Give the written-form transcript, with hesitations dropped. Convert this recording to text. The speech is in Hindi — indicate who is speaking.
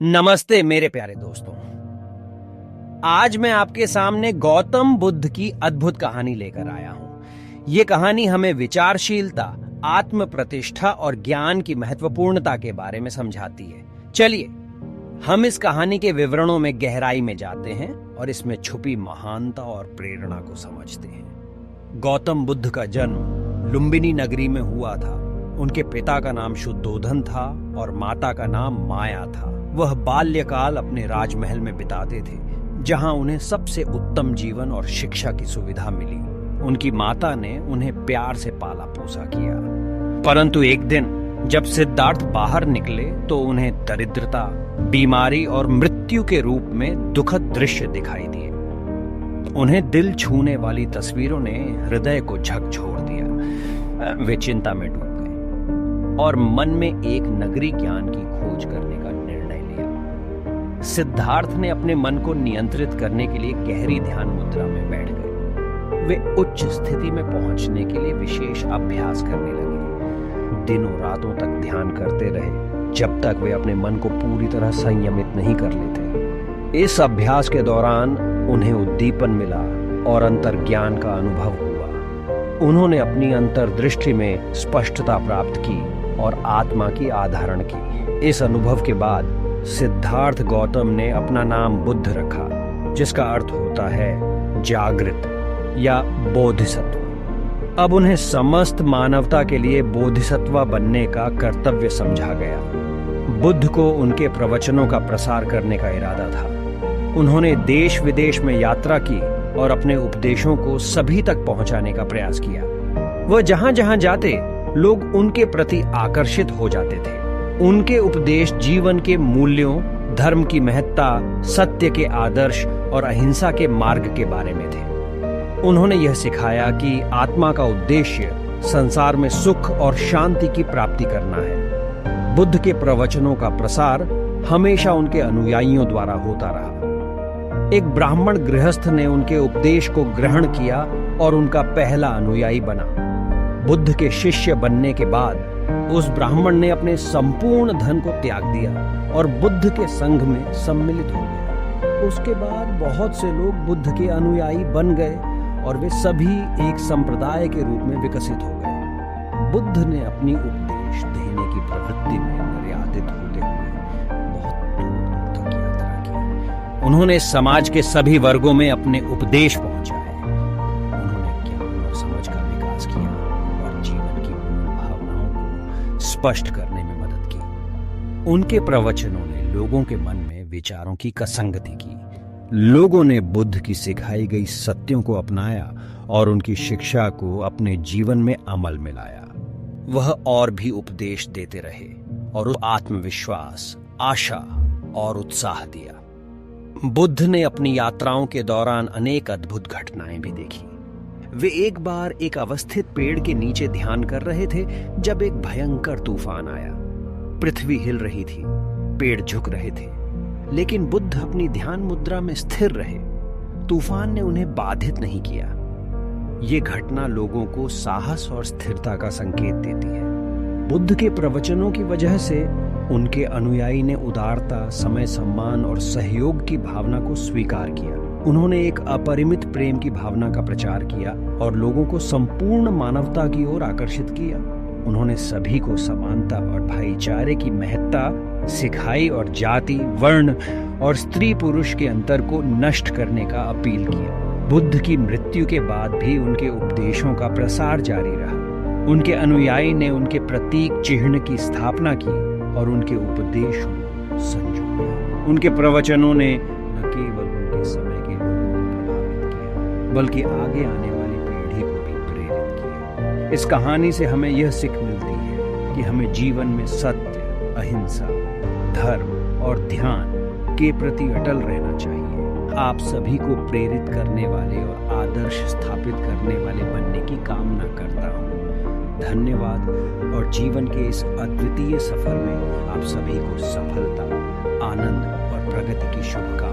Speaker 1: नमस्ते मेरे प्यारे दोस्तों। आज मैं आपके सामने गौतम बुद्ध की अद्भुत कहानी लेकर आया हूं। ये कहानी हमें विचारशीलता, आत्म प्रतिष्ठा और ज्ञान की महत्वपूर्णता के बारे में समझाती है। चलिए हम इस कहानी के विवरणों में गहराई में जाते हैं और इसमें छुपी महानता और प्रेरणा को समझते हैं। गौतम बुद्ध का जन्म लुम्बिनी नगरी में हुआ था। उनके पिता का नाम शुद्धोधन था और माता का नाम माया था। वह बाल्यकाल अपने राजमहल में बिताते थे, जहां उन्हें सबसे उत्तम जीवन और शिक्षा की सुविधा मिली। उनकी माता ने उन्हें प्यार से पाला पोसा किया। परंतु एक दिन जब सिद्धार्थ बाहर निकले तो उन्हें दरिद्रता, बीमारी और मृत्यु के रूप में दुखद दृश्य दिखाई दिए। उन्हें दिल छूने वाली तस्वीरों ने हृदय को झकझोर दिया। वे चिंता में डूब गए और मन में एक नगरी ज्ञान की खोज करने का निर्णय लिया। सिद्धार्थ ने अपने मन को नियंत्रित करने के लिए गहरी ध्यान मुद्रा में बैठ गए। वे उच्च स्थिति में पहुंचने के लिए विशेष अभ्यास करने लगे। दिनों रातों तक ध्यान करते रहे जब तक वे अपने मन को पूरी तरह संयमित नहीं कर लेते। इस अभ्यास के दौरान उन्हें उद्दीपन मिला और अंतर्ज्ञान का अनुभव हुआ। उन्होंने अपनी अंतर्दृष्टि में स्पष्टता प्राप्त की और आत्मा की आधारण की। इस अनुभव के बाद सिद्धार्थ गौतम ने अपना नाम बुद्ध रखा, जिसका अर्थ होता है जागृत या बोधिसत्व। अब उन्हें समस्त मानवता के लिए बोधिसत्व बनने का कर्तव्य समझा गया। बुद्ध को उनके प्रवचनों का प्रसार करने का इरादा था। उन्होंने देश विदेश में यात्रा की और अपने उपदेशों को सभी तक पहुंचाने का प्रयास किया। वह जहां जहां जाते लोग उनके प्रति आकर्षित हो जाते थे। उनके उपदेश जीवन के मूल्यों, धर्म की महत्ता, सत्य के आदर्श और अहिंसा के मार्ग के बारे में थे। उन्होंने यह सिखाया कि आत्मा का उद्देश्य संसार में सुख और शांति की प्राप्ति करना है। बुद्ध के प्रवचनों का प्रसार हमेशा उनके अनुयायियों द्वारा होता रहा। एक ब्राह्मण गृहस्थ ने उनके उपदेश को ग्रहण किया और उनका पहला अनुयायी बना। बुद्ध के शिष्य बनने के बाद उस ब्राह्मण ने अपने संपूर्ण धन को त्याग दिया और बुद्ध के संघ में सम्मिलित हो गया। उसके बाद बहुत से लोग बुद्ध के अनुयायी बन गए और वे सभी एक संप्रदाय के रूप में विकसित हो गए। बुद्ध ने अपनी उपदेश देने की प्रवृत्ति में निर्यातित होते हुए बहुत दूर तक यात्रा की। उन्होंने समाज के सभी वर्गों में अपने उपदेश पहुंचाए। उन्होंने ज्ञान और समझ का विकास किया और जीवन की मूल भावनाओं को स्पष्ट करने में मदद की। उनके प्रवचनों ने लोगों के मन में विचारों की कसंगति की। लोगों ने बुद्ध की सिखाई गई सत्यों को अपनाया और उनकी शिक्षा को अपने जीवन में अमल में लाया। वह और भी उपदेश देते रहे और आत्मविश्वास, आशा और उत्साह दिया। बुद्ध ने अपनी यात्राओं के दौरान अनेक अद्भुत घटनाएं भी देखी। वे एक बार एक अवस्थित पेड़ के नीचे ध्यान कर रहे थे जब एक भयंकर तूफान आया। पृथ्वी हिल रही थी, पेड़ झुक रहे थे, लेकिन बुद्ध अपनी ध्यान मुद्रा में स्थिर रहे। तूफान ने उन्हें बाधित नहीं किया। ये घटना लोगों को साहस और स्थिरता का संकेत देती है। बुद्ध के प्रवचनों की वजह से उनके अनुयायी ने उदारता, समय सम्मान और सहयोग की भावना को स्वीकार किया। उन्होंने एक अपरिमित प्रेम की भावना का प्रचार किया और लोगों को संपूर्ण मानवता की ओर आकर्षित किया। उन्होंने सभी को समानता और भाईचारे की महत्ता सिखाई और जाति, वर्ण और स्त्री पुरुष के अंतर को नष्ट करने का अपील किया। बुद्ध की मृत्यु के बाद भी उनके उपदेशों का प्रसार जारी रहा। उनके अनुयायी ने उनके प्रतीक चिन्ह की स्थापना की और उनके उपदेशों को संजोया। उनके प्रवचनों ने न केवल उनके समय के लोगों को प्रभावित किया, बल्कि आगे आने वाली पीढ़ी को भी प्रेरित किया। इस कहानी से हमें यह सीख मिलती है कि हमें जीवन में सत्य, अहिंसा, धर्म और ध्यान के प्रति अटल रहना चाहिए। आप सभी को प्रेरित करने वाले और आदर्श स्थापित करने वाले बनने की कामना करता हूँ। धन्यवाद और जीवन के इस अद्वितीय सफर में आप सभी को सफलता, आनंद और प्रगति की शुभकामनाएं।